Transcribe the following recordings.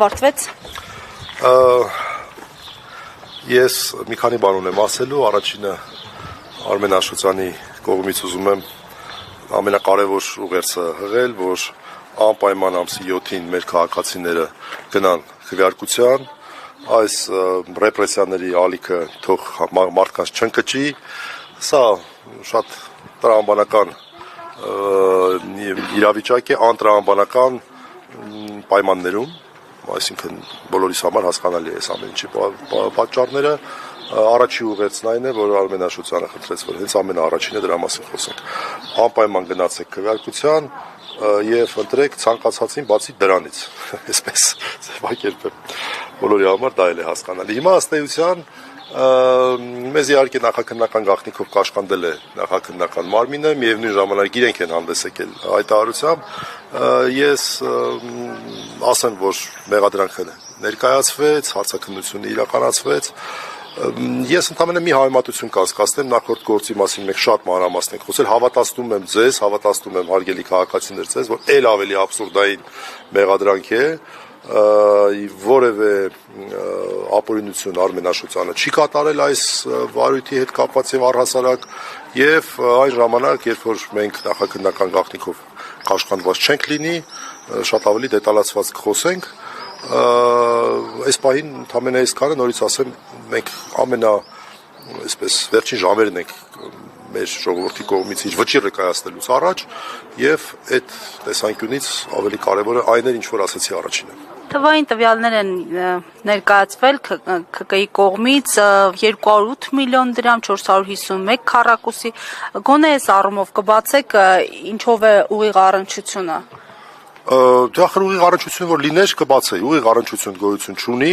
Պարտվեց։ Ես մի քանի բան ունեմ ասելու, առաջինը Արմեն Աշոտյանի կողմից ուզում եմ ամենակարևոր ուղերձը հղել, որ անպայման ամսի 7-ին մեր քաղաքացիները գնան քվեարկության, այս ռեպրեսիաների ալիքը թող մարդկանց չընկճի, սա շատ տրամաբանական իրավիճակ է, անտրամաբանական պայմաններում, այսինքն բոլորիս համար հասկանալի է այս ամեն ինչի պատճառները, առաջի ուղերձն այն է, որ Արմեն Աշոտյանը խնդրեց, որ հենց ամենաառաջինը դրա մասին խոսենք, անպայման գնացեք քվեարկության եւ ընտրեք ցանկացածին բացի դրանից, այսպես ձևակերպեմ, բոլորի համար դա էլ է հասկանալի։ Հիմա ըստ էության մեզ իհարկե նախաքննական գաղտնիքով կաշխանդել է նախաքննական մարմինը, միևնույն ժամանակ իրենք են հանդես եկել հայտարարությամբ, ես ասեմ, որ մեղադրանքը ներկայացվեց, հարցաքննությունը իրականացվեց, ես ընդամենը մի համեմատություն կասկածեմ նախորդ գործի մասին մենք շատ մանրամասն ենք խոսել, հավատացնում եմ ձեզ, հավատացնում եմ հարգելի քաղաքացիներ ձեզ, որ ել ավելի աբսուրդային մեղադրանք է, որևէ ապօրինություն Արմեն Աշոտյանը չի կատարել այս վարույթի հետ կապված եւ առհասարակ եւ այն ժամանակ, երբ որ մենք նախաքննական գաղտնիքով կաշխանդված չենք լինի, շատ ավելի դետալացված կխոսենք, այս պահին ընդամենը այսքանը նորից ասեմ, մենք այսպես վերջին ժամերն ենք մեր ժողովրդի կողմից իր վճիռը կայացնելուց առաջ եւ այդ տեսանկյունից ավելի կարեւորը այն էր, ինչ որ ասացի առաջինը։ Թվային տվյալներ են ներկայացվել ՔԿ-ի կողմից 208 միլիոն դրամ, 451 քառակուսի, գոնե այս առումով կբացեք ինչով է ուղիղ առնչությունը։ Դե ուղիղ առնչություն որ լիներ կբացեի, ուղիղ առնչություն գոյություն չունի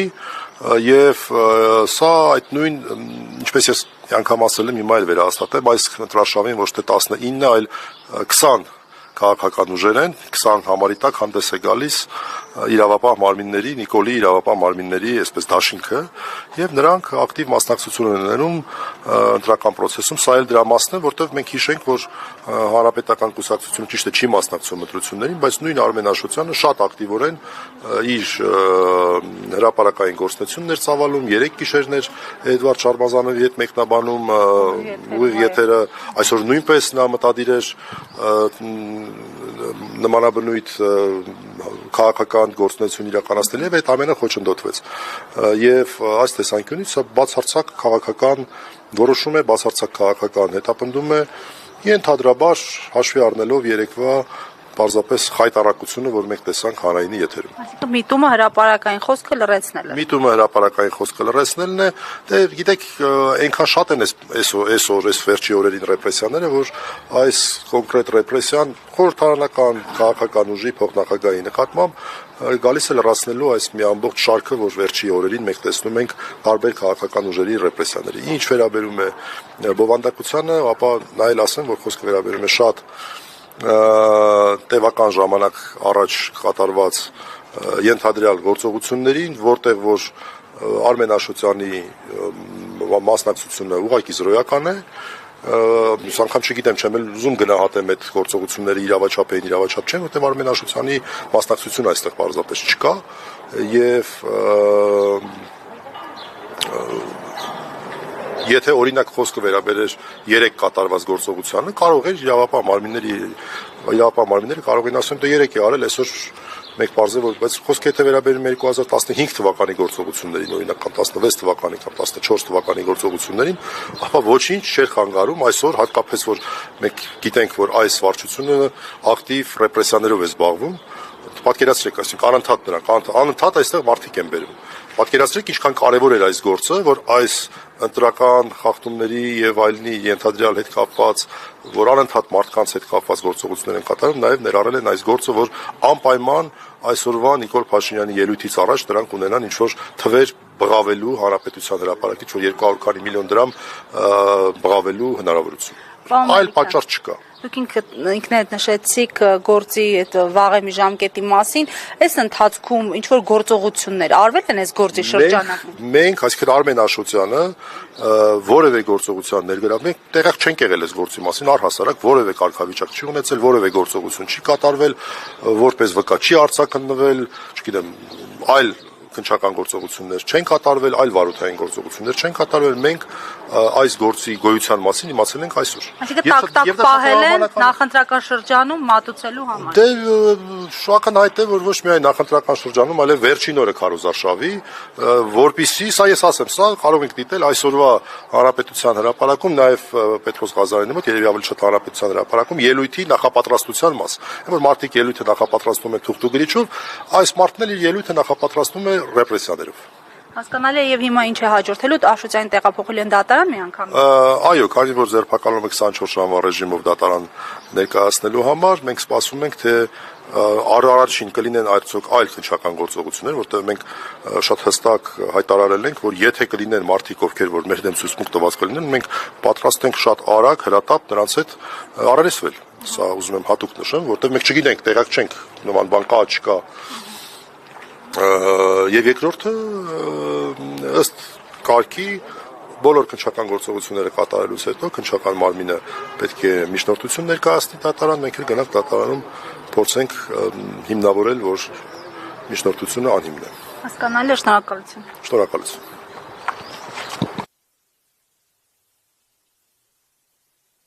եւ սա այդ նույն ինչպես ես անգամ ասել եմ, հիմա էլ վերահաստատեմ, այս ընտրաշավին ոչ թե 19, այլ 20 քաղաքական ուժեր են, 20 համարի տակ հանդես է գալիս իրավապահ մարմինների, Նիկոլի իրավապահ մարմինների այսպես դաշինքը եւ նրանք ակտիվ մասնակցություն են ունենում ընտրական process-ում, սա էլ դրա մասն է, որտեղ մենք հիշենք, որ հանրապետական կուսակցությունը ճիշտ է չի մասնակցում ընտրություններին, բայց նույն Արմեն Աշոտյանը շատ ակտիվորեն իր հրապարակային գործունեությունն էր ծավալում, 3 գիշերներ Էդվարդ Շարմազանովի հետ մեկնաբանում ուղիղ եթերը, այսօր նույնպես նա մտադիր էր նմանաբնույթ քաղաքական գործունեություն իրականացնել եւ այդ ամենը խոչընդոտվեց եւ այս տեսանկյունից սա բացարձակ քաղաքական որոշում է, բացարձակ քաղաքական հետապնդում է ենթադրաբար հաշվի առնելով երեկվա պարզապես խայտարակությունը, որ մենք տեսանք հանրայինի եթերում։ Այսինքն միտումը հրապարակային խոսքը լրացնելն է։ Միտումը հրապարակային խոսքը լրացնելն է, դե գիտեք, այնքան շատ են այս վերջի օրերին ռեպրեսիաները, որ այս կոնկրետ ռեպրեսիան խորհրդարանական քաղաքական ուժի փոխնախագահի նկատմամբ գալիս է լրացնելու այս մի ամբողջ շարքը, որ վերջի օրերին մենք տեսնում ենք տարբեր քաղաքական ուժերի ռեպրեսիաների։ Ինչ վերաբերում է բովանդակությանը, ապա նա էլ ասեմ, որ խոսքը վերաբերում է շատ տևական ժամանակ առաջ կատարված ենթադրյալ գործողություններին, որտեղ որ Արմեն Աշոտյանի մասնակցությունը ուղղակի զրոյական է, մյուս անգամ չգիտեմ, չեմ էլ ուզում գնահատեմ այդ գործողությունները իրավաչափ են, իրավաչափ չեն, որտեղ Արմեն Աշոտյանի մասնակցությունը այստեղ պարզապես չկա եւ եթե օրինակ խոսքը վերաբերեր 3 կատարված գործողությանը, կարող էր իրավապահ մարմինները կարող են ասել, դե 3 է արել, այսօր մենք բարձր որ բայց խոսքը եթե վերաբերում 2015 թվականի գործողություններին, օրինակ կամ 16 թվականի կամ 14 թվականի գործողություններին, ապա ոչինչ չէր խանգարում այսօր հատկապես որ մենք գիտենք, որ այս վարչությունը ակտիվ ռեպրեսիաներով է զբաղվում, պատկերացրեք, այսինքն անընդհատ այստեղ մարդիկ են բերում։ Պատկերացրեք ինչքան կարևոր էր այս գործը, որ այս ընտրական խախտումների եւ այլնի ենթադրյալ հետ կապված, որ անընդհատ մարդկանց հետ կապված գործողություններ են կատարում, նաեւ ներառել են այս գործը, որ անպայման այսօրվա Նիկոլ Փաշինյանի ելույթից առաջ նրանք ունենան ինչ-որ թվեր բղավելու հանրապետության հրապարակից, որ 200 քանի միլիոն դրամ բղավելու հնարավորություն։ Այլ պատճառ չկա։ Դուք ինքներդ նշեցիք գործի այդ վաղեմի ժամկետի մասին, այս ընթացքում ինչ որ գործողություններ արվել են այս գործի շրջանակում։ Մենք, այսինքն Արմեն Աշոտյանը որևէ գործողության ներգրավում, մենք տեղյակ չենք եղել այս գործի մասին, առհասարակ որևէ կարգավիճակ չի ունեցել, որևէ գործողություն չի կատարվել, որպես վկա չի արձակնվել, չգիտեմ, այլ քննչական գործողություններ չեն կատարվել, այլ վարորդային գործողություններ չեն կատարվել, մենք այս գործի գոյության մասին իմացել ենք այսօր։ Այսինքն տակ-տակ պահել են նախընտրական շրջանում մատուցելու համար։ Դե շուականայտ է, որ ոչ միայն նախընտրական շրջանում, այլև վերջին օրը քարոզարշավի, որպեսզի, սա ես ասեմ, սա կարող ենք դիտել այսօրվա հանրապետության հրապարակում, նաև Պետրոս Ղազարյանի մոտ, երևի ավելի շատ հանրապետության հրապարակում ելույթի նախապատրաստության մաս։ Այն որ մարդիկ ելույթը նախապատրաստում են թուղթուգրիչով, այս մարդն էլ իր ելույթը նախապատրաստում է ռեպրեսիաներով։ Հասկանալի է, եւ հիմա ինչ է հաջորդելու, Աշոտյանին տեղափոխել են դատարան մի անգամ։ Այո, քանի որ ձերբակալում է 24 ժամվա ռեժիմով դատարան ներկայացնելու համար, մենք սպասում ենք, թե առաջին կլինեն արդյոք այլ քննչական գործողություններ, որտեղ մենք շատ հստակ հայտարարել ենք, որ եթե կլինեն մարդիկ, ովքեր որ մեր դեմ ցույցմունք տված կլինեն, մենք պատրաստ ենք շատ արագ հրատապ նրանց հետ առերեսվել։ Սա ուզում եմ հատուկ նշեմ, որտեղ մենք չգիտենք, տեղակ չենք, նման բան կա, չկա։ Եվ երկրորդը ըստ կարգի բոլոր քննչական գործողությունները կատարելուց հետո քննչական մարմինը պետք է միջնորդություն ներկայացնի դատարան, մենք էլ գնանք դատարանում փորձենք հիմնավորել, որ միջնորդությունը անհիմն է։ Հասկանալի է, շնորհակալություն։ Շնորհակալություն։